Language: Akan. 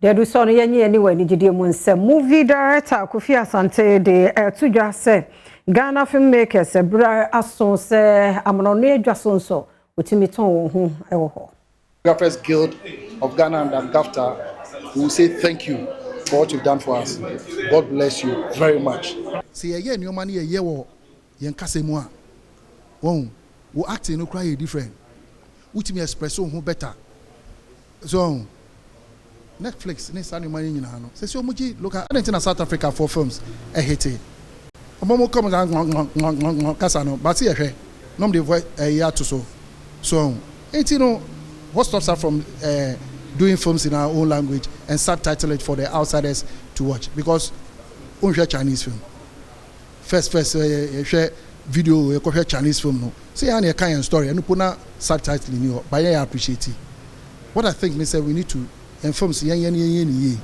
There do so any anywhere ni jide mu nsem movie director Kofi Asante de tudwa se Ghana Filmmakers bra aso se amono no edwa so nso otimi ton wo hu ewo ho. Photographers Guild of Ghana and GAFTA will say thank you for what you've done for us. God bless you very much. See ye new money ye wo yen kase mu a wo acting no cry different. Utimi express who better. So Netflix ne sanu money nyina no. Say so muji look at anything in South Africa for films a hit. Omo come kasa no but see ehwe nom the voice year to so. So you know what stops us from doing films in our own language and subtitle it for the outsiders to watch? Because we share Chinese film. First share video we share Chinese film no. See how a kind of story and put na subtitle in you. But I appreciate it. What I think, we need to inform. So ye